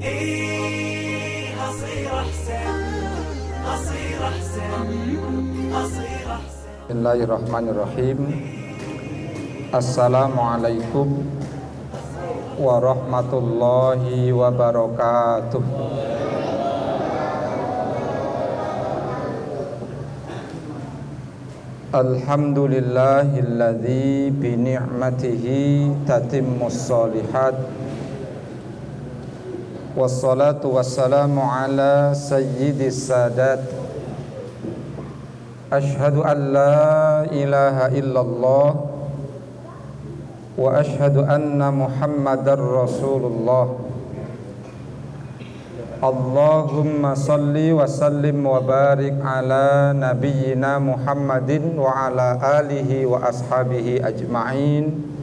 هصير أحسن هصير أحسن هصير أحسن. Bismillahirrahmanirrahim. Assalamualaikum warahmatullahi wabarakatuh. Alhamdulillahilladzi bi ni'matihi tatimmus shalihat. Wassalatu wassalamu ala sayyidis sadat. Ashhadu an la ilaha illallah wa ashhadu anna Muhammadar Rasulullah. Allahumma salli wa sallim wa barik ala nabiyyina Muhammadin wa ala alihi wa ashabihi ajma'in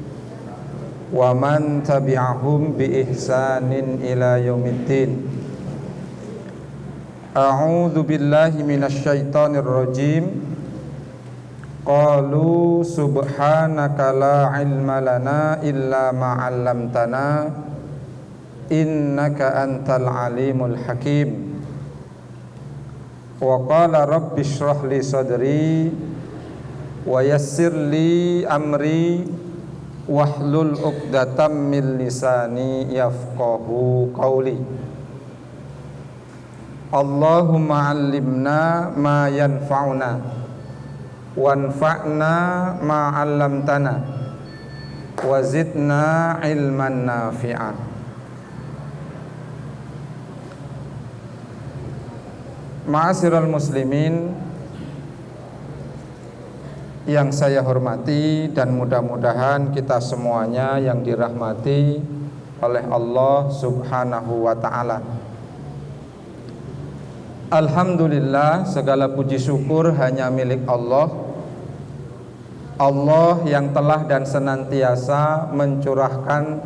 wa man tabi'ahum bi ihsanin ila yaumiddin. A'udzu billahi minasy syaithanir rajim. Qalu subhanaka la ilma lana illa ma 'allamtana innaka antal alimul hakim. Wa qala rabbi shrah li sadri wa yassir li amri wahlul 'uqdatam min lisani yafqahu qawli. Allahumma 'allimna ma yanfa'una wanfa'na ma 'allamtana wa zidna ilman nafi'an. Ma'asyiral muslimin yang saya hormati dan mudah-mudahan kita semuanya yang dirahmati oleh Allah Subhanahu wa ta'ala. Alhamdulillah, segala puji syukur hanya milik Allah. Allah yang telah dan senantiasa mencurahkan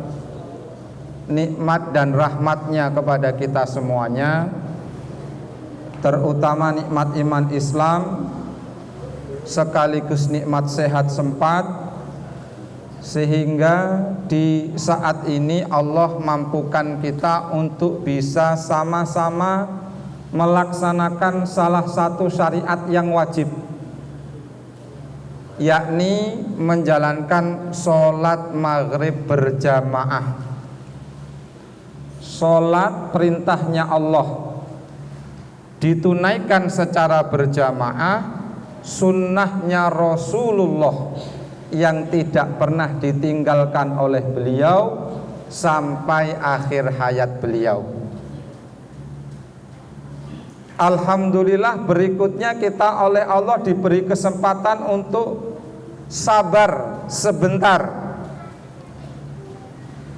nikmat dan rahmatnya kepada kita semuanya, terutama nikmat iman Islam sekaligus nikmat sehat sempat, sehingga di saat ini Allah mampukan kita untuk bisa sama-sama melaksanakan salah satu syariat yang wajib, yakni menjalankan sholat maghrib berjamaah. Sholat perintahnya Allah ditunaikan secara berjamaah, sunnahnya Rasulullah yang tidak pernah ditinggalkan oleh beliau sampai akhir hayat beliau. Alhamdulillah, berikutnya kita oleh Allah diberi kesempatan untuk sabar sebentar,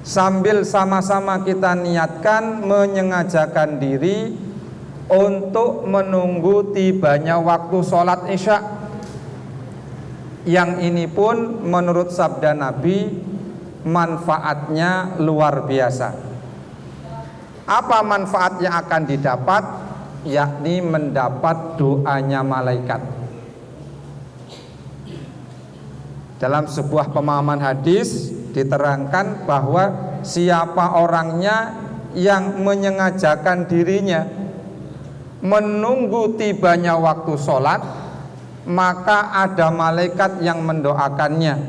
sambil sama-sama kita niatkan menyengajakan diri untuk menunggu tibanya waktu sholat isya. Yang ini pun menurut sabda Nabi manfaatnya luar biasa. Apa manfaat yang akan didapat? Yakni mendapat doanya malaikat. Dalam sebuah pemahaman hadis diterangkan bahwa siapa orangnya yang menyengajakan dirinya menunggu tibanya waktu sholat, maka ada malaikat yang mendoakannya,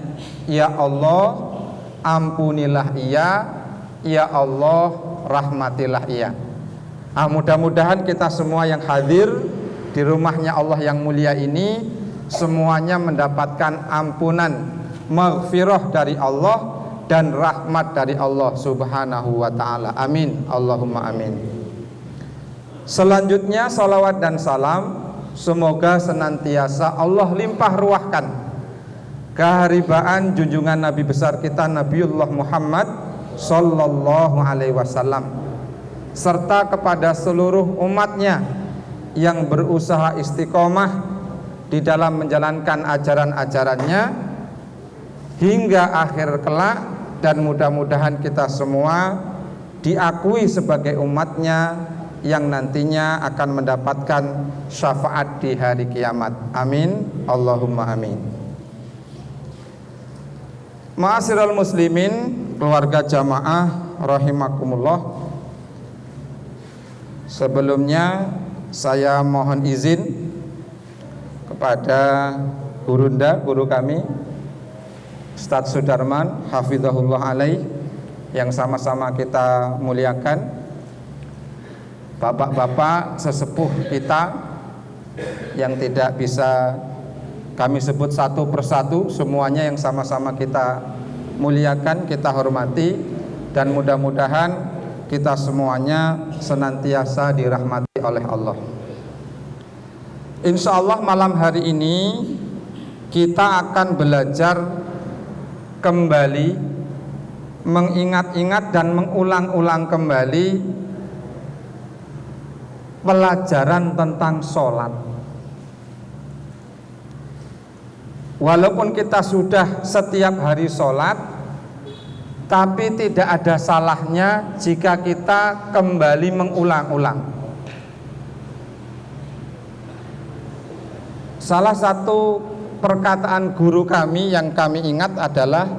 ya Allah ampunilah ia, ya Allah rahmatilah ia. Mudah-mudahan kita semua yang hadir di rumahnya Allah yang mulia ini semuanya mendapatkan ampunan, maghfirah dari Allah dan rahmat dari Allah Subhanahu wa ta'ala. Amin, Allahumma amin. Selanjutnya salawat dan salam semoga senantiasa Allah limpah ruahkan keharibaan junjungan Nabi besar kita Nabiullah Muhammad sallallahu alaihi wasallam, serta kepada seluruh umatnya yang berusaha istiqomah di dalam menjalankan ajaran-ajarannya hingga akhir kelak, dan mudah-mudahan kita semua diakui sebagai umatnya yang nantinya akan mendapatkan syafaat di hari kiamat. Amin, Allahumma amin. Ma'asyiral muslimin, keluarga jamaah rahimakumullah. Sebelumnya saya mohon izin kepada guru kami Ustadz Sudarman hafizahullah alaih yang sama-sama kita muliakan, bapak-bapak sesepuh kita yang tidak bisa kami sebut satu persatu, semuanya yang sama-sama kita muliakan, kita hormati, dan mudah-mudahan kita semuanya senantiasa dirahmati oleh Allah. Insya Allah malam hari ini kita akan belajar kembali, mengingat-ingat dan mengulang-ulang kembali pelajaran tentang sholat. Walaupun kita sudah setiap hari sholat, tapi tidak ada salahnya jika kita kembali mengulang-ulang. Salah satu perkataan guru kami yang kami ingat adalah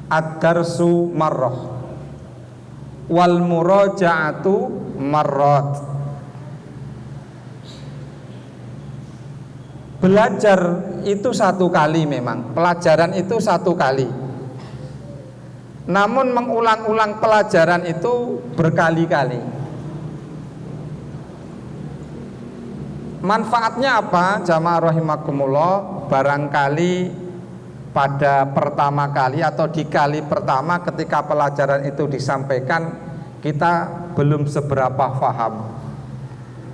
ad-darsu marrah wal muraja'atu marrat. Belajar itu satu kali, memang pelajaran itu satu kali. Namun mengulang-ulang pelajaran itu berkali-kali. Manfaatnya apa? Jamaah rahimakumullah, barangkali pada pertama kali atau di kali pertama ketika pelajaran itu disampaikan kita belum seberapa faham.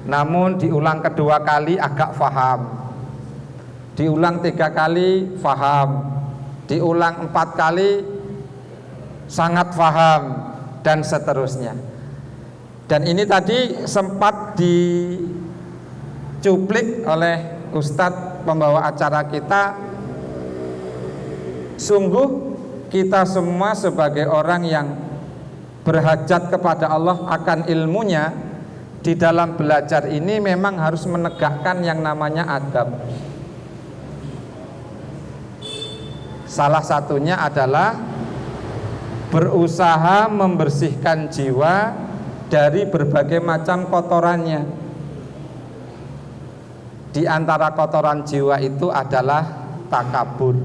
Namun diulang kedua kali agak faham, diulang 3 kali faham, diulang 4 kali sangat faham, dan seterusnya. Dan ini tadi sempat dicuplik oleh Ustadz pembawa acara kita. Sungguh kita semua sebagai orang yang berhajat kepada Allah akan ilmunya, di dalam belajar ini memang harus menegakkan yang namanya adab. Salah satunya adalah berusaha membersihkan jiwa dari berbagai macam kotorannya. Di antara kotoran jiwa itu adalah takabur.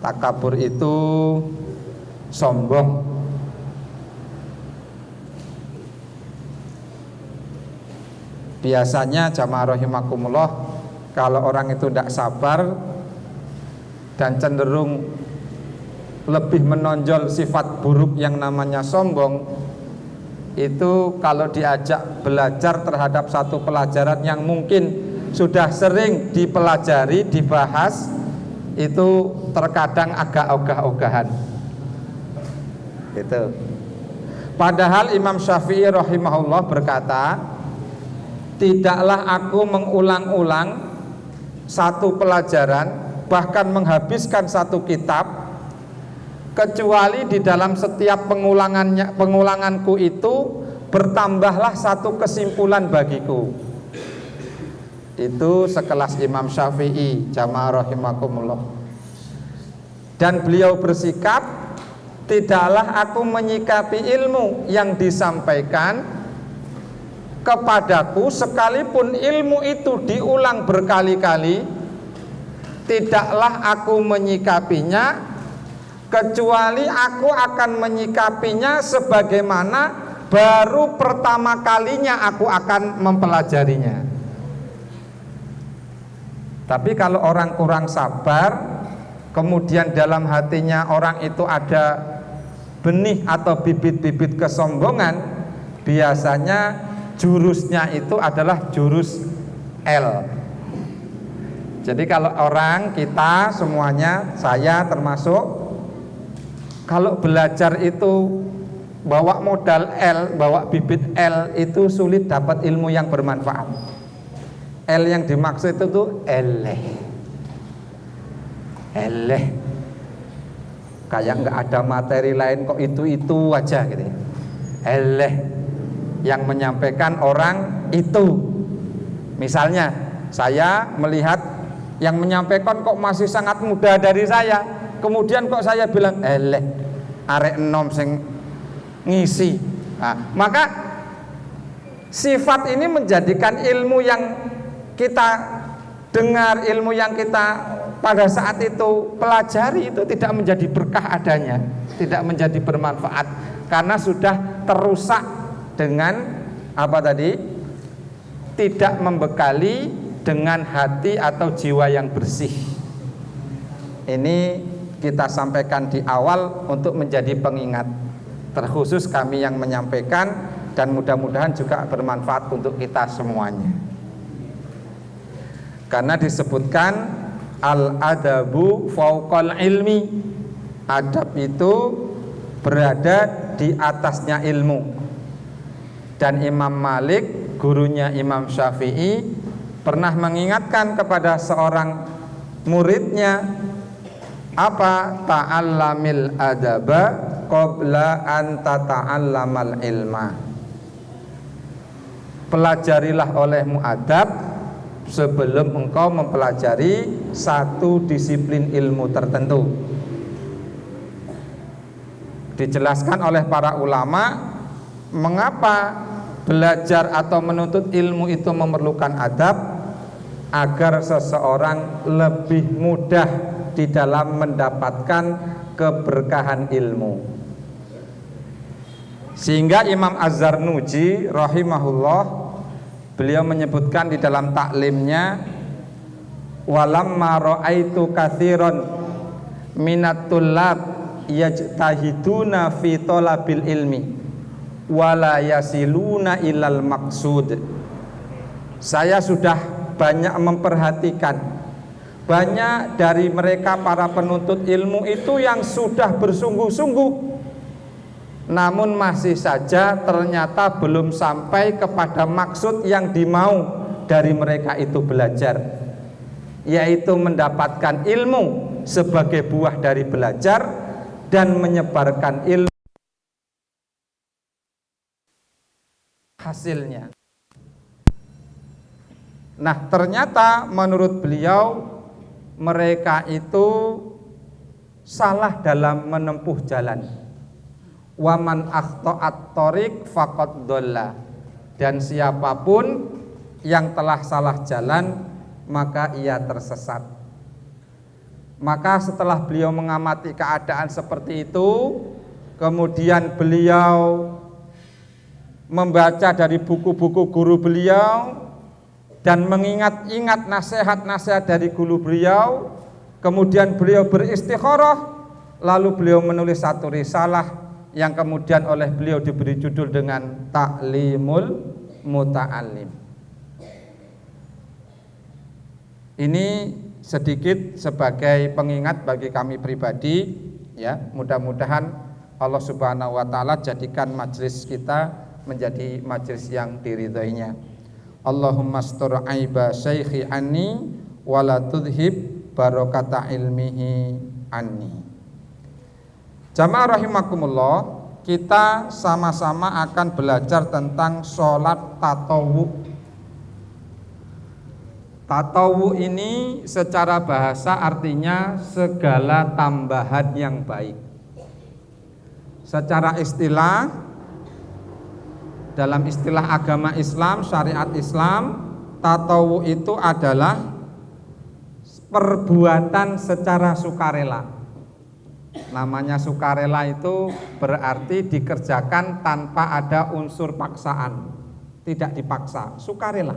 Takabur itu sombong. Biasanya jamaah rahimakumullah, kalau orang itu tidak sabar dan cenderung lebih menonjol sifat buruk yang namanya sombong, itu kalau diajak belajar terhadap satu pelajaran yang mungkin sudah sering dipelajari, dibahas, itu terkadang agak ogah-ogahan gitu. Padahal Imam Syafi'i rahimahullah berkata, tidaklah aku mengulang-ulang satu pelajaran, bahkan menghabiskan satu kitab, kecuali di dalam setiap pengulanganku itu bertambahlah satu kesimpulan bagiku. Itu sekelas Imam Syafi'i, jamaah rahimakumullah. Dan beliau bersikap, tidaklah aku menyikapi ilmu yang disampaikan kepadaku, sekalipun ilmu itu diulang berkali-kali, tidaklah aku menyikapinya kecuali aku akan menyikapinya sebagaimana baru pertama kalinya aku akan mempelajarinya. Tapi kalau orang kurang sabar, kemudian dalam hatinya orang itu ada benih atau bibit-bibit kesombongan, biasanya jurusnya itu adalah jurus L. Jadi kalau orang, kita semuanya, saya termasuk, kalau belajar itu bawa modal L, bawa bibit L, itu sulit dapat ilmu yang bermanfaat. L yang dimaksud itu tuh eleh, kayak nggak ada materi lain kok itu aja gitu. Eleh, yang menyampaikan orang itu. Misalnya saya melihat yang menyampaikan kok masih sangat muda dari saya, kemudian kok saya bilang eleh, arek enom sing ngisi. Nah, maka sifat ini menjadikan ilmu yang kita dengar, ilmu yang kita pada saat itu pelajari itu tidak menjadi berkah adanya, tidak menjadi bermanfaat karena sudah terusak dengan apa tadi? Tidak membekali dengan hati atau jiwa yang bersih. Ini kita sampaikan di awal untuk menjadi pengingat, terkhusus kami yang menyampaikan, dan mudah-mudahan juga bermanfaat untuk kita semuanya. Karena disebutkan al-adabu fauqal ilmi, adab itu berada di atasnya ilmu. Dan Imam Malik, gurunya Imam Syafi'i, pernah mengingatkan kepada seorang muridnya, apa? Ta'allamil adaba qabla an tata'allamal ilma. Pelajarilah olehmu adab sebelum engkau mempelajari satu disiplin ilmu tertentu. Dijelaskan oleh para ulama mengapa belajar atau menuntut ilmu itu memerlukan adab, agar seseorang lebih mudah di dalam mendapatkan keberkahan ilmu. Sehingga Imam Az-Zarnuji rahimahullah, beliau menyebutkan di dalam taklimnya, walamma ra'aitu katsiran minat tullab yajtahiduna fi talabil ilmi wala yasiluna ilal maksud. Saya sudah banyak memperhatikan, banyak dari mereka para penuntut ilmu itu yang sudah bersungguh-sungguh, namun masih saja ternyata belum sampai kepada maksud yang dimau dari mereka itu belajar, yaitu mendapatkan ilmu sebagai buah dari belajar dan menyebarkan ilmu hasilnya. Nah, ternyata menurut beliau mereka itu salah dalam menempuh jalan. Waman akhta'at thoriq faqad dhalla. Dan siapapun yang telah salah jalan, maka ia tersesat. Maka setelah beliau mengamati keadaan seperti itu, kemudian beliau membaca dari buku-buku guru beliau dan mengingat-ingat nasihat-nasihat dari guru beliau, kemudian beliau beristikharah, lalu beliau menulis satu risalah yang kemudian oleh beliau diberi judul dengan Ta'limul Muta'allim. Ini sedikit sebagai pengingat bagi kami pribadi, ya. Mudah-mudahan Allah Subhanahu wa taala jadikan majelis kita menjadi majelis yang diridhoinya. Allahumma astur aiba syaikhi anni wa la tudhib barakata ilmihi anni. Jamaah rahimakumullah, kita sama-sama akan belajar tentang sholat tatawu. Tatawu ini secara bahasa artinya segala tambahan yang baik. Secara istilah, dalam istilah agama Islam, syariat Islam, tatawu itu adalah perbuatan secara sukarela. Namanya sukarela itu berarti dikerjakan tanpa ada unsur paksaan, tidak dipaksa, sukarela.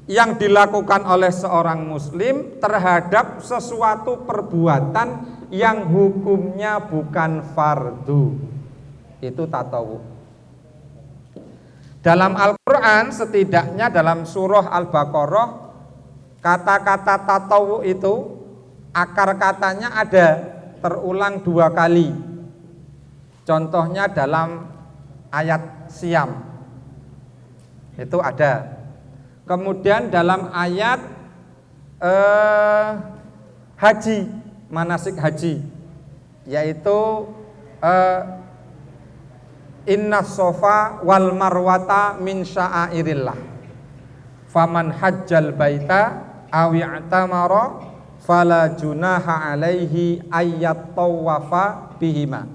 Yang dilakukan oleh seorang muslim terhadap sesuatu perbuatan yang hukumnya bukan fardu, itu tatawu. Dalam Al-Quran, setidaknya dalam surah Al-Baqarah, kata-kata tatawu itu akar katanya ada terulang 2 kali. Contohnya dalam ayat Syam itu ada. Kemudian dalam ayat haji, manasik haji, yaitu inna sofa wal marwata min sya'airillah faman hajjal baita awi i'tamara fala junaha alaihi ayyat tawafa bihima.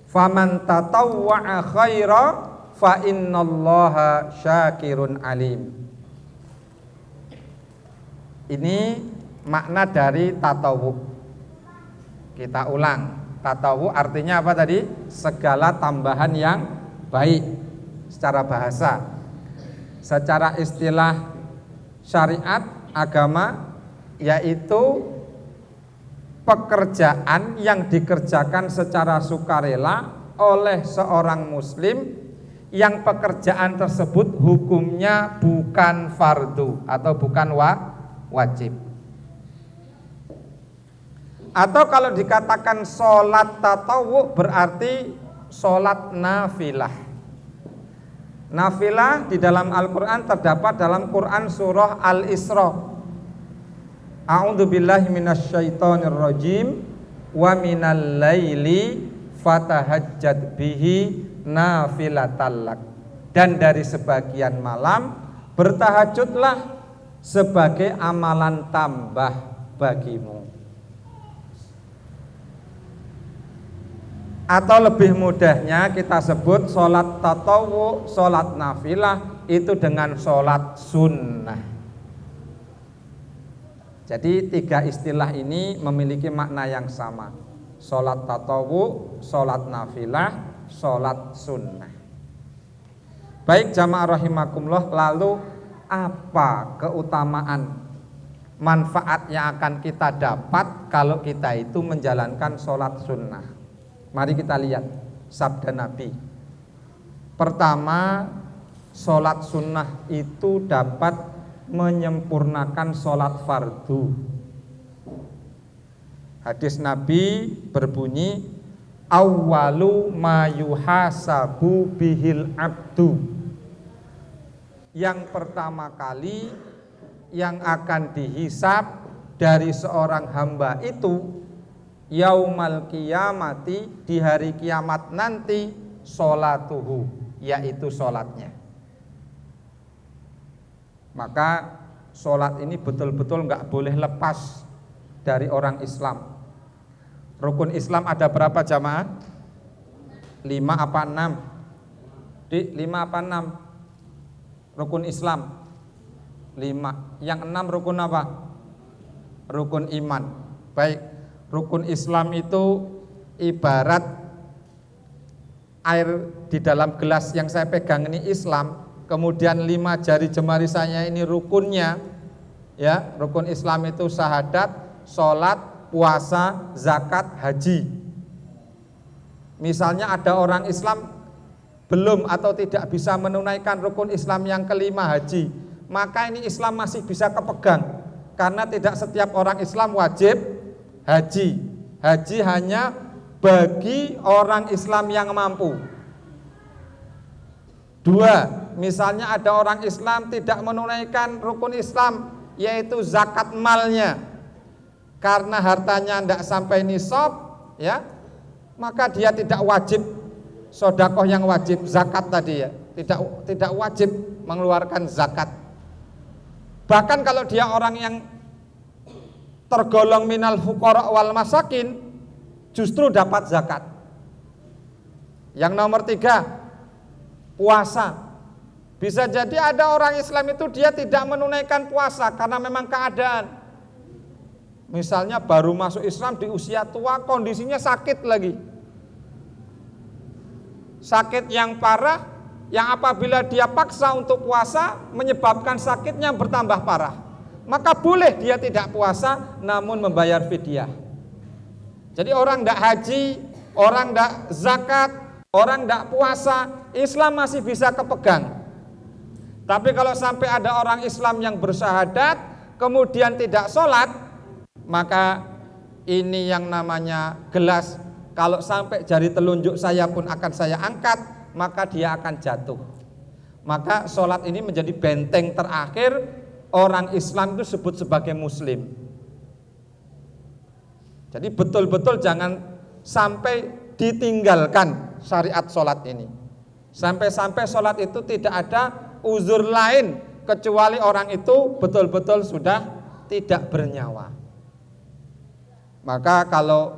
Faman tatawwa'a khaira fa innallaha syakirun alim. Ini makna dari tatawu. Kita ulang. Tatawu artinya apa tadi? Segala tambahan yang baik secara bahasa. Secara istilah syariat agama yaitu pekerjaan yang dikerjakan secara sukarela oleh seorang muslim yang pekerjaan tersebut hukumnya bukan fardu atau bukan wajib. Atau kalau dikatakan sholat tatawu berarti sholat nafilah. Nafilah di dalam Al-Quran terdapat dalam Quran surah Al-Isra. A'udzu billahi minasyaitonir rajim wa minal laili fatahajjad bihi nafilatal lak. Dan dari sebagian malam bertahajudlah sebagai amalan tambah bagimu. Atau lebih mudahnya kita sebut sholat tatawu, sholat nafilah itu dengan sholat sunnah. Jadi tiga istilah ini memiliki makna yang sama. Sholat tatawu, sholat nafilah, sholat sunnah. Baik jamaah rahimakumullah, lalu apa keutamaan manfaat yang akan kita dapat kalau kita itu menjalankan sholat sunnah? Mari kita lihat sabda Nabi. Pertama, sholat sunnah itu dapat menyempurnakan sholat fardu. Hadis Nabi berbunyi, awwalu ma yuhasabu bihil abdu. Yang pertama kali yang akan dihisab dari seorang hamba itu yaumal qiyamati, di hari kiamat nanti, sholatuhu, yaitu sholatnya. Maka sholat ini betul-betul nggak boleh lepas dari orang Islam. Rukun Islam ada berapa jamaah? 5 apa 6? Di 5 apa 6? Rukun Islam 5. Yang 6 rukun apa? Rukun iman. Baik, rukun Islam itu ibarat air di dalam gelas yang saya pegang ini Islam. Kemudian 5 jari jemari saya ini rukunnya, ya. Rukun Islam itu syahadat, sholat, puasa, zakat, haji. Misalnya ada orang Islam belum atau tidak bisa menunaikan rukun Islam yang kelima, haji, maka ini Islam masih bisa kepegang, karena tidak setiap orang Islam wajib haji. Haji hanya bagi orang Islam yang mampu. 2, misalnya ada orang Islam tidak menunaikan rukun Islam, yaitu zakat malnya, karena hartanya tidak sampai nisab, ya, maka dia tidak wajib sedekah yang wajib, zakat tadi, ya, tidak wajib mengeluarkan zakat. Bahkan kalau dia orang yang tergolong minal fuqara wal masakin, justru dapat zakat. Yang nomor 3, puasa. Bisa jadi ada orang Islam itu dia tidak menunaikan puasa karena memang keadaan. Misalnya baru masuk Islam di usia tua, kondisinya sakit lagi. Sakit yang parah, yang apabila dia paksa untuk puasa menyebabkan sakitnya bertambah parah. Maka boleh dia tidak puasa namun membayar fidyah. Jadi orang tidak haji, orang tidak zakat, orang tidak puasa, Islam masih bisa kepegang. Tapi kalau sampai ada orang Islam yang bersyahadat kemudian tidak sholat, maka ini yang namanya gelas, kalau sampai jari telunjuk saya pun akan saya angkat, maka dia akan jatuh. Maka sholat ini menjadi benteng terakhir orang Islam itu sebut sebagai muslim. Jadi betul-betul jangan sampai ditinggalkan syariat sholat ini. Sampai-sampai sholat itu tidak ada uzur lain kecuali orang itu betul-betul sudah tidak bernyawa. Maka kalau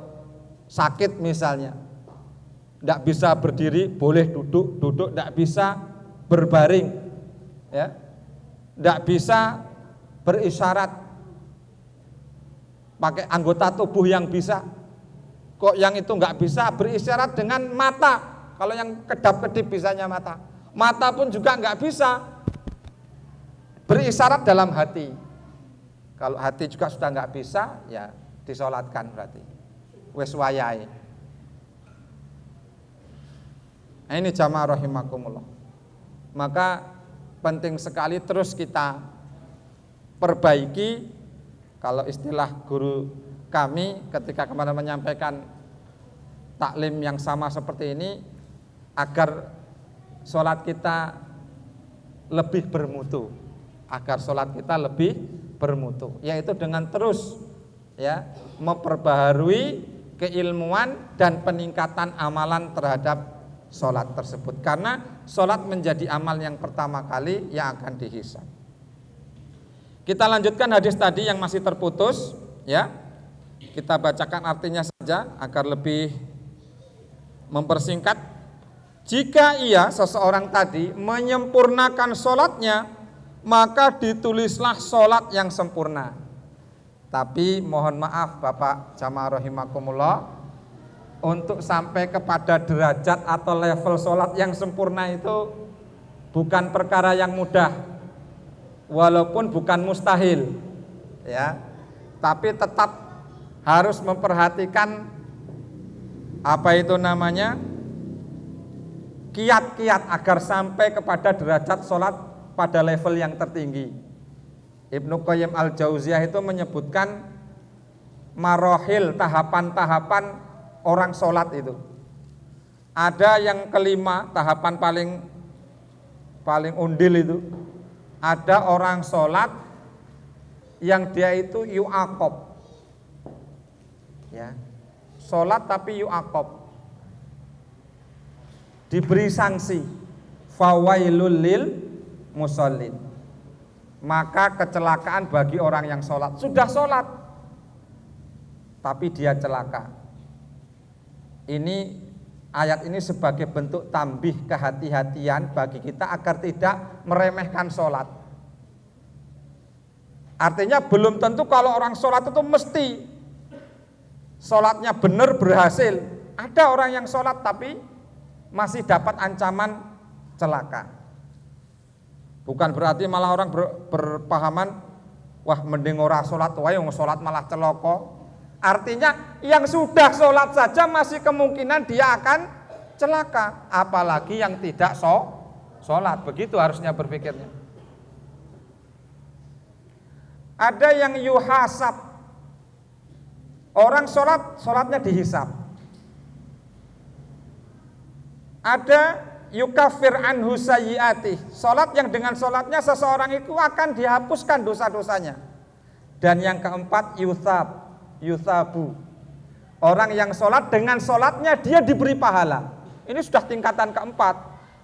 sakit misalnya, Tidak bisa berdiri, boleh duduk, duduk tidak bisa berbaring, ya, tidak bisa berisyarat pakai anggota tubuh yang bisa. Kok yang itu nggak bisa berisyarat dengan mata? Kalau yang kedap-kedip bisanya mata, mata pun juga nggak bisa berisyarat dalam hati. Kalau hati juga sudah nggak bisa, ya disolatkan berarti wes wayai. Nah, ini jamaah rahimakumullah. Maka penting sekali terus kita perbaiki. Kalau istilah guru kami ketika kemarin menyampaikan taklim yang sama seperti ini, agar sholat kita lebih bermutu, agar sholat kita lebih bermutu, yaitu dengan terus ya memperbaharui keilmuan dan peningkatan amalan terhadap sholat tersebut, karena sholat menjadi amal yang pertama kali yang akan dihisab. Kita lanjutkan hadis tadi yang masih terputus, ya. Kita bacakan artinya saja agar lebih mempersingkat. Jika ia seseorang tadi menyempurnakan sholatnya, maka ditulislah sholat yang sempurna. Tapi mohon maaf Bapak jamaah rahimakumullah, untuk sampai kepada derajat atau level sholat yang sempurna itu bukan perkara yang mudah. Walaupun bukan mustahil, ya, tapi tetap harus memperhatikan apa itu namanya kiat-kiat agar sampai kepada derajat sholat pada level yang tertinggi. Ibnu Qayyim al-Jauziyah itu menyebutkan marohil, tahapan-tahapan orang sholat itu. Ada yang kelima, tahapan paling undil itu. Ada orang sholat yang dia itu yu'aqob, ya, sholat tapi yu'aqob, diberi sanksi, fawailul lil musallin, maka kecelakaan bagi orang yang sholat, sudah sholat tapi dia celaka. Ini ayat ini sebagai bentuk tambih kehati-hatian bagi kita agar tidak meremehkan sholat. Artinya belum tentu kalau orang sholat itu mesti sholatnya benar berhasil. Ada orang yang sholat tapi masih dapat ancaman celaka. Bukan berarti malah orang berpahaman, wah mending ora sholat wae wong sholat malah celaka. Artinya yang sudah sholat saja masih kemungkinan dia akan celaka, apalagi yang tidak sholat. Begitu harusnya berpikirnya. Ada yang yuhasab, orang sholatnya dihisab. Ada yukafir anhu sayyiatih, sholat yang dengan sholatnya seseorang itu akan dihapuskan dosa-dosanya. Dan yang keempat yusabu, orang yang sholat dengan sholatnya dia diberi pahala. Ini sudah tingkatan keempat.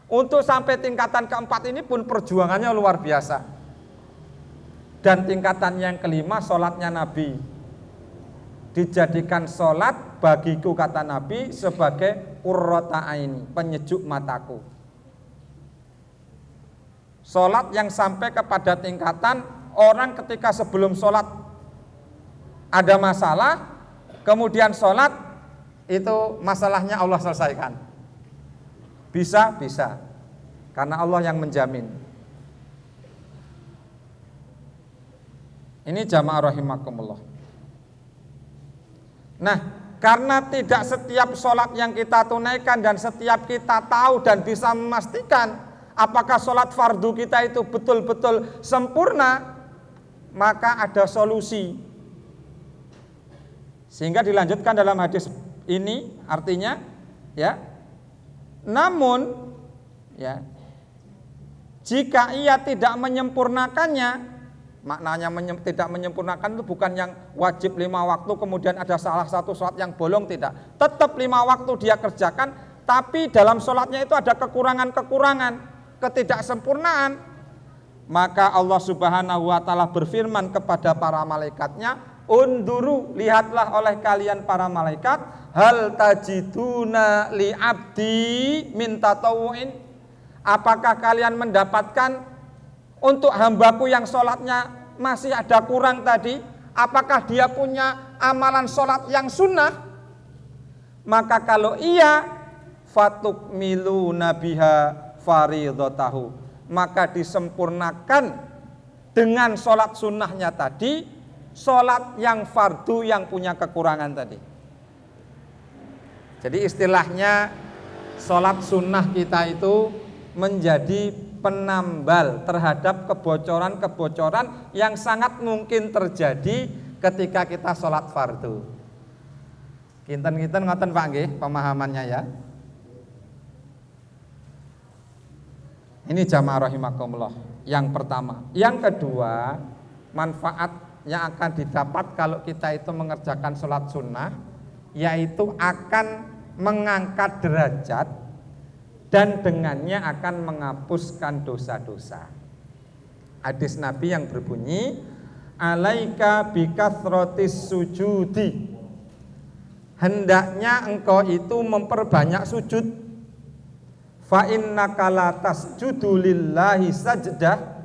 Untuk sampai tingkatan keempat ini pun perjuangannya luar biasa. Dan tingkatan yang kelima sholatnya Nabi, dijadikan sholat bagiku kata Nabi sebagai qurrata aini, penyejuk mataku. Sholat yang sampai kepada tingkatan orang ketika sebelum sholat ada masalah, kemudian sholat itu masalahnya Allah selesaikan. Bisa, karena Allah yang menjamin. Ini jamaah rahimakumullah. Nah, karena tidak setiap sholat yang kita tunaikan dan setiap kita tahu dan bisa memastikan apakah sholat fardu kita itu betul-betul sempurna, maka ada solusi. Sehingga dilanjutkan dalam hadis ini, artinya ya, namun ya, jika ia tidak menyempurnakannya, maknanya tidak menyempurnakan itu bukan yang wajib 5 waktu kemudian ada salah satu sholat yang bolong, tidak. Tetap 5 waktu dia kerjakan, tapi dalam sholatnya itu ada kekurangan-kekurangan, ketidaksempurnaan. Maka Allah Subhanahu wa ta'ala berfirman kepada para malaikatnya, unduru, lihatlah oleh kalian para malaikat, hal tajiduna li abdi min tatawu'in, apakah kalian mendapatkan untuk hambaku yang sholatnya masih ada kurang tadi, apakah dia punya amalan sholat yang sunnah? Maka kalau iya, fatukmiluna biha faridatahu, maka disempurnakan dengan sholat sunnahnya tadi, sholat yang fardu yang punya kekurangan tadi. Jadi istilahnya sholat sunnah kita itu menjadi penambal terhadap kebocoran-kebocoran yang sangat mungkin terjadi ketika kita sholat fardu. Kinten-kinten ngoten Pak nggih pemahamannya ya. Ini jamaah rahimakumullah yang pertama. Yang kedua, manfaat yang akan didapat kalau kita itu mengerjakan sholat sunnah, yaitu akan mengangkat derajat dan dengannya akan menghapuskan dosa-dosa. Hadis Nabi yang berbunyi, alaika bikathrotis sujudi, hendaknya engkau itu memperbanyak sujud. Fa innaka la tasjudu lillahi sajdah,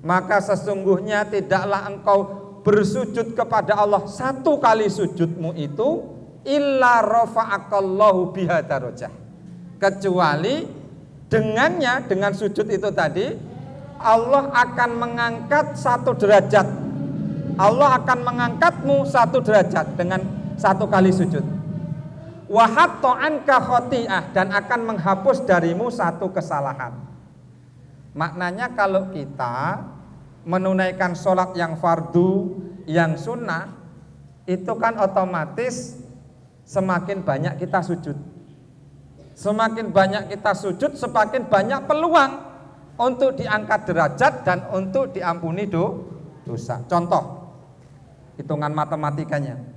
maka sesungguhnya tidaklah engkau bersujud kepada Allah satu kali sujudmu itu illa rafa'akallahu biha darajah, kecuali dengannya, dengan sujud itu tadi Allah akan mengangkat satu derajat. Allah akan mengangkatmu satu derajat dengan satu kali sujud. Wa hatta anka khoti'ah, dan akan menghapus darimu satu kesalahan. Maknanya kalau kita menunaikan sholat yang fardu, yang sunnah, itu kan otomatis semakin banyak kita sujud. Semakin banyak kita sujud, semakin banyak peluang untuk diangkat derajat dan untuk diampuni dosa. Contoh, hitungan matematikanya.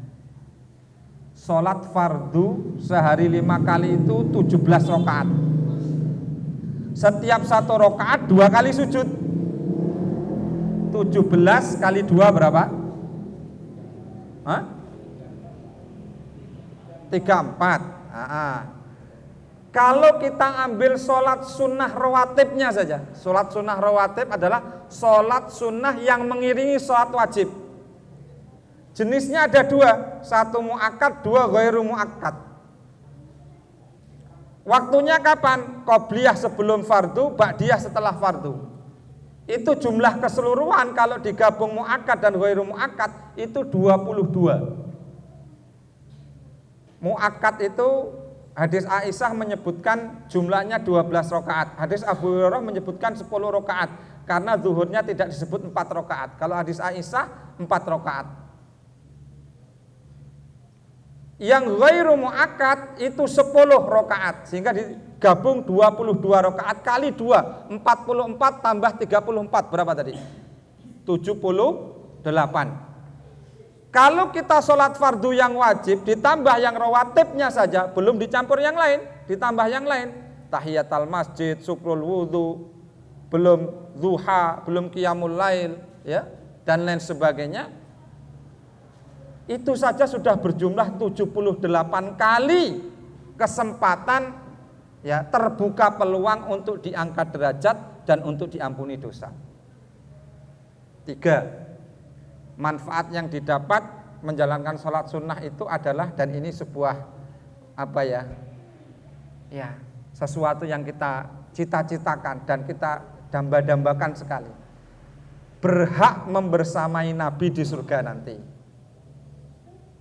Sholat fardu sehari 5 kali itu 17 rakaat. Setiap satu rakaat 2 kali sujud. 17 kali 2 berapa? 34. Kalau kita ambil sholat sunnah rawatibnya saja. Sholat sunnah rawatib adalah sholat sunnah yang mengiringi sholat wajib. Jenisnya ada 2, satu muakkad, 2 ghairu muakkad. Waktunya kapan? Qobliyah sebelum fardu, ba'diyah setelah fardu. Itu jumlah keseluruhan kalau digabung muakkad dan ghairu muakkad itu 22. Muakkad itu hadis Aisyah menyebutkan jumlahnya 12 rakaat. Hadis Abu Hurairah menyebutkan 10 rakaat karena zuhurnya tidak disebut 4 rakaat. Kalau hadis Aisyah 4 rakaat. Yang ghairu muakkad itu 10 rakaat, sehingga digabung 22 rakaat kali 2, 44 tambah 34 berapa tadi? 78. Kalau kita sholat fardu yang wajib ditambah yang rawatibnya saja, belum dicampur yang lain, ditambah yang lain, tahiyatul masjid, syukrul wudhu, belum duha, belum qiyamul lail, ya, dan lain sebagainya. Itu saja sudah berjumlah 78 kali kesempatan, ya, terbuka peluang untuk diangkat derajat dan untuk diampuni dosa. 3. Manfaat yang didapat menjalankan sholat sunnah itu adalah, dan ini sebuah sesuatu yang kita cita-citakan dan kita damba-dambakan sekali, berhak membersamai Nabi di surga nanti.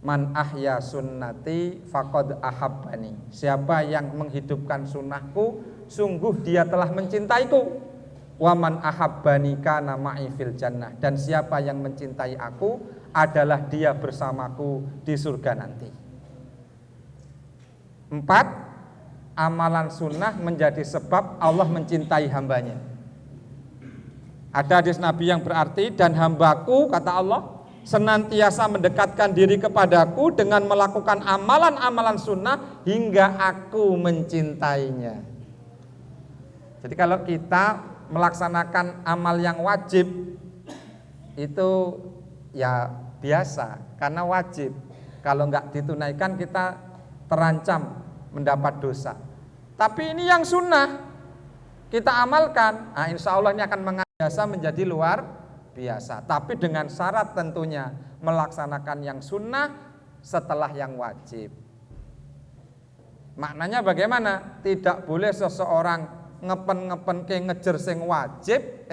Man ahya sunnati faqad ahabbani, siapa yang menghidupkan sunnahku sungguh dia telah mencintaiku. Wa man ahabbani kana ma'i fil jannah, dan siapa yang mencintai aku adalah dia bersamaku di surga nanti. 4. Amalan sunnah menjadi sebab Allah mencintai hambanya. Ada hadis Nabi yang berarti, dan hambaku, kata Allah, senantiasa mendekatkan diri kepadaku dengan melakukan amalan-amalan sunnah hingga aku mencintainya. Jadi kalau kita melaksanakan amal yang wajib itu ya biasa karena wajib. Kalau nggak ditunaikan kita terancam mendapat dosa. Tapi ini yang sunnah kita amalkan, nah, insya Allah ini akan biasa menjadi luar biasa. Tapi dengan syarat tentunya melaksanakan yang sunnah setelah yang wajib. Maknanya bagaimana? Tidak boleh seseorang ngepen ke ngejer sing wajib,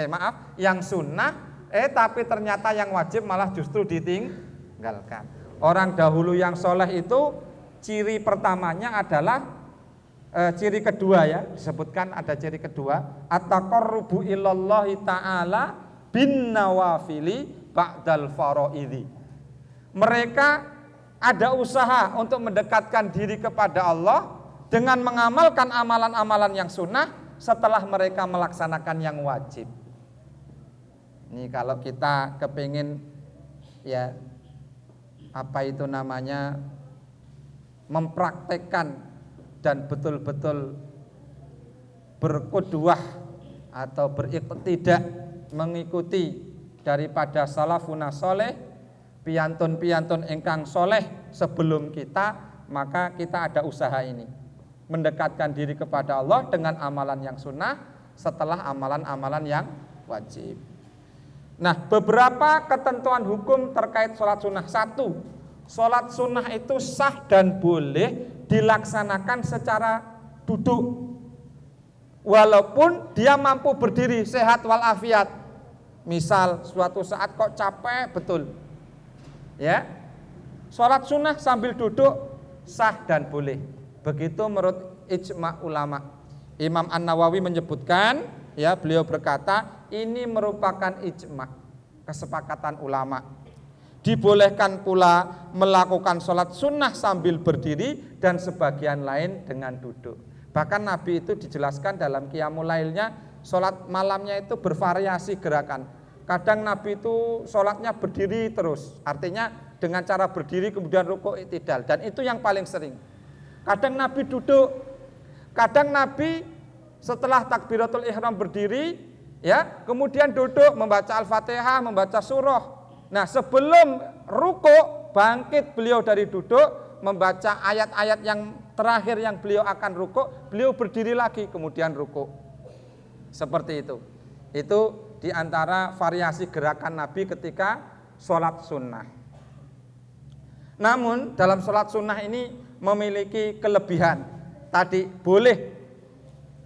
yang sunnah, tapi ternyata yang wajib malah justru ditinggalkan. Orang dahulu yang soleh itu ciri pertamanya adalah ciri kedua ya, disebutkan ada ciri kedua, at-taqarrubu ilallahi ta'ala bin nawafili ba'dal faraidhi. Mereka ada usaha untuk mendekatkan diri kepada Allah dengan mengamalkan amalan-amalan yang sunnah setelah mereka melaksanakan yang wajib. Ini kalau kita kepingin ya apa itu namanya mempraktekkan dan betul-betul berqudwah atau beriktidak mengikuti daripada salafuna soleh, piantun-piantun ingkang soleh sebelum kita, maka kita ada usaha ini mendekatkan diri kepada Allah dengan amalan yang sunnah setelah amalan-amalan yang wajib. Nah, beberapa ketentuan hukum terkait sholat sunnah. 1, sholat sunnah itu sah dan boleh dilaksanakan secara duduk walaupun dia mampu berdiri sehat walafiat. Misal suatu saat kok capek betul ya, sholat sunnah sambil duduk sah dan boleh. Begitu menurut ijma ulama. Imam An-Nawawi menyebutkan ya, beliau berkata ini merupakan ijma, kesepakatan ulama. Dibolehkan pula melakukan sholat sunnah sambil berdiri dan sebagian lain dengan duduk. Bahkan Nabi itu dijelaskan dalam qiyamul lailnya, sholat malamnya itu bervariasi gerakan. Kadang Nabi itu sholatnya berdiri terus, artinya dengan cara berdiri kemudian rukuk i'tidal, dan itu yang paling sering. Kadang Nabi duduk, kadang Nabi setelah takbiratul ihram berdiri ya, kemudian duduk membaca Al-Fatihah, membaca surah. Nah, sebelum rukuk bangkit beliau dari duduk membaca ayat-ayat yang terakhir yang beliau akan rukuk, beliau berdiri lagi kemudian rukuk. Seperti itu. Itu diantara variasi gerakan Nabi ketika sholat sunnah. Namun dalam sholat sunnah ini memiliki kelebihan. Tadi boleh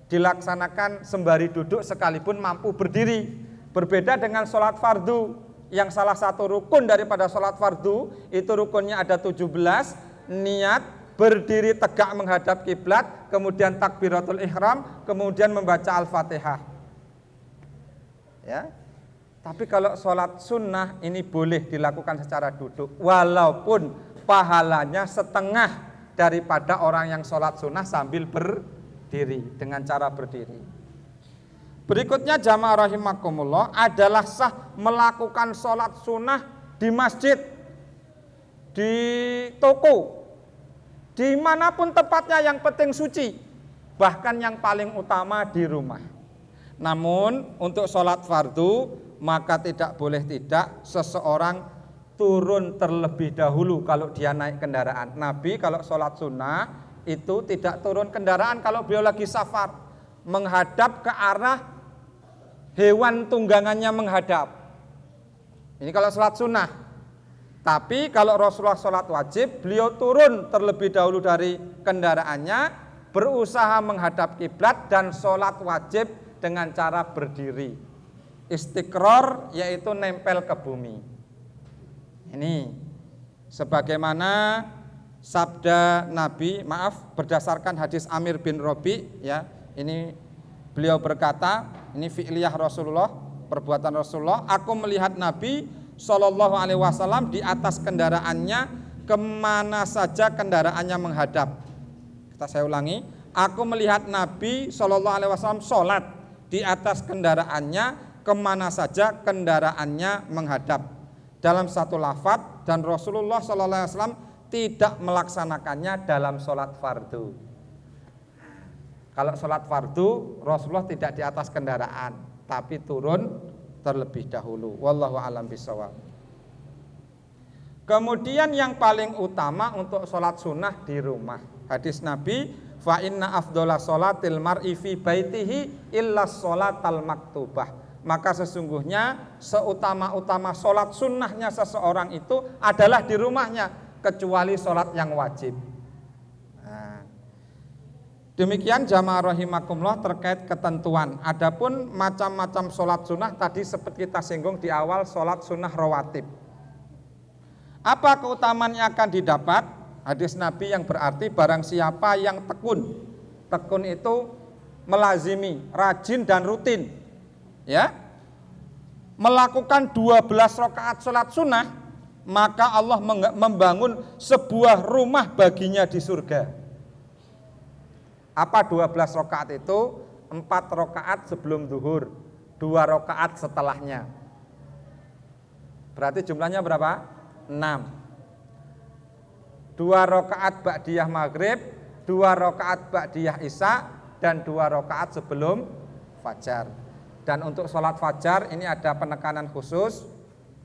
dilaksanakan sembari duduk sekalipun mampu berdiri. Berbeda dengan sholat fardu yang salah satu rukun daripada sholat fardu, itu rukunnya ada 17, niat, berdiri tegak menghadap kiblat, kemudian takbiratul ihram, kemudian membaca Al-Fatihah. Ya. Tapi kalau sholat sunnah ini boleh dilakukan secara duduk, walaupun pahalanya setengah daripada orang yang sholat sunnah sambil berdiri, dengan cara berdiri. Berikutnya jamaah rahimakumullah adalah sah melakukan sholat sunnah di masjid, di toko, dimanapun tempatnya, yang penting suci, bahkan yang paling utama di rumah. Namun untuk sholat fardu maka tidak boleh tidak seseorang turun terlebih dahulu kalau dia naik kendaraan. Nabi kalau sholat sunnah itu tidak turun kendaraan kalau beliau lagi safar, menghadap ke arah hewan tunggangannya menghadap. Ini kalau sholat sunnah. Tapi kalau Rasulullah sholat wajib, beliau turun terlebih dahulu dari kendaraannya, berusaha menghadap kiblat dan sholat wajib dengan cara berdiri. Istiqrar yaitu nempel ke bumi. Ini sebagaimana sabda Nabi, berdasarkan hadis Amir bin Robi ya. Ini beliau berkata, ini fi'liyah Rasulullah, perbuatan Rasulullah, aku melihat Nabi Shallallahu alaihi wasallam di atas kendaraannya kemana saja kendaraannya menghadap. Saya ulangi, aku melihat Nabi Shallallahu alaihi wasallam sholat di atas kendaraannya kemana saja kendaraannya menghadap. Dalam satu lafaz, dan Rasulullah SAW tidak melaksanakannya dalam sholat fardu. Kalau sholat fardu Rasulullah tidak di atas kendaraan, tapi turun terlebih dahulu. Wallahu a'lam bishawab. Kemudian yang paling utama untuk sholat sunnah di rumah. Hadis Nabi, fa inna afdhola sholatil mar'i fi baitihi illa sholatal maktubah. Maka sesungguhnya seutama-utama sholat sunnahnya seseorang itu adalah di rumahnya, kecuali sholat yang wajib. Nah, demikian jamaah rahimakumullah terkait ketentuan. Adapun macam-macam sholat sunnah tadi seperti kita singgung di awal, sholat sunnah rawatib. Apa keutamaan yang akan didapat? Hadis Nabi yang berarti barang siapa yang tekun. Tekun itu melazimi, rajin dan rutin. Ya. Melakukan 12 rakaat sholat sunnah, maka Allah membangun sebuah rumah baginya di surga. Apa 12 rakaat itu? 4 rakaat sebelum zuhur, 2 rakaat setelahnya. Berarti jumlahnya berapa? 6. 2 rakaat ba'diyah maghrib, 2 rakaat ba'diyah isya, dan 2 rakaat sebelum fajar. Dan untuk sholat fajar ini ada penekanan khusus,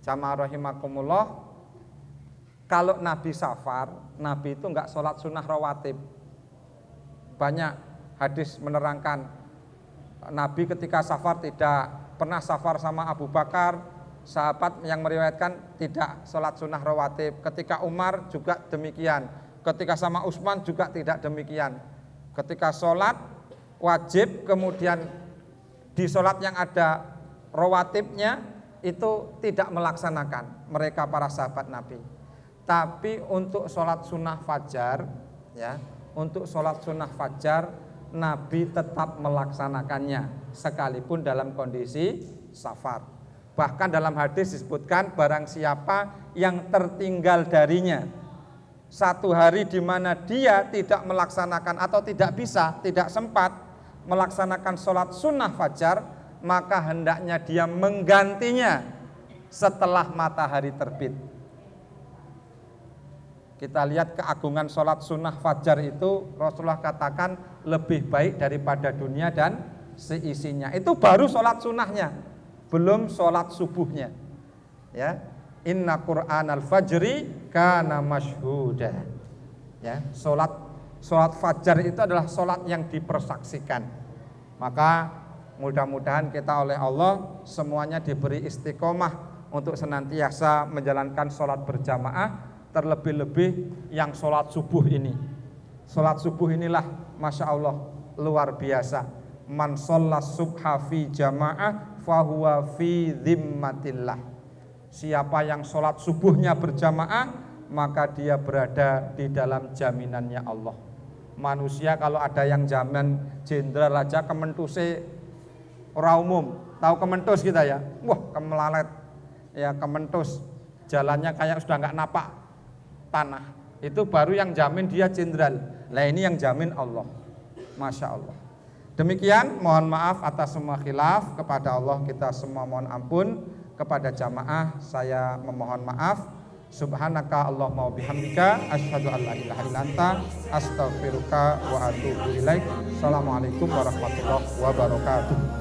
jamaah rahimakumullah. Kalau Nabi safar, Nabi itu enggak sholat sunnah rawatib. Banyak hadis menerangkan Nabi ketika safar tidak pernah safar sama Abu Bakar. Sahabat yang meriwayatkan tidak sholat sunnah rawatib. Ketika Umar juga demikian. Ketika sama Utsman juga tidak demikian. Ketika sholat wajib kemudian di sholat yang ada rawatibnya itu tidak melaksanakan mereka para sahabat Nabi. Tapi untuk sholat sunnah fajar, ya, untuk sholat sunnah fajar Nabi tetap melaksanakannya sekalipun dalam kondisi safar. Bahkan dalam hadis disebutkan barang siapa yang tertinggal darinya satu hari di mana dia tidak melaksanakan atau tidak bisa, tidak sempat melaksanakan sholat sunnah fajar, maka hendaknya dia menggantinya setelah matahari terbit. Kita lihat keagungan sholat sunnah fajar itu, Rasulullah katakan lebih baik daripada dunia dan seisinya. Itu baru sholat sunnahnya, belum sholat subuhnya. Ya, inna Qur'anal fajri kana masyhuda. Ya, sholat fajar itu adalah sholat yang dipersaksikan. Maka mudah-mudahan kita oleh Allah semuanya diberi istiqomah untuk senantiasa menjalankan sholat berjamaah, terlebih-lebih yang sholat subuh ini. Sholat subuh inilah Masya Allah luar biasa. Man shollas subha fi jamaah fahuwa fi dhimmatillah. Siapa yang sholat subuhnya berjamaah, maka dia berada di dalam jaminannya Allah. Manusia kalau ada yang jamin jenderal aja kementuse ora umum. Tahu kementus kita ya? Wah, kemelalet. Ya, kementus. Jalannya kayak sudah enggak napak tanah. Itu baru yang jamin dia jenderal. Lah ini yang jamin Allah. Masya Allah. Demikian, mohon maaf atas semua khilaf. Kepada Allah kita semua mohon ampun. Kepada jamaah saya memohon maaf. Subhanaka Allahumma wa bihamdika asyhadu an la ilaha illa anta astaghfiruka wa atubu ilaik. Assalamualaikum warahmatullahi wabarakatuh.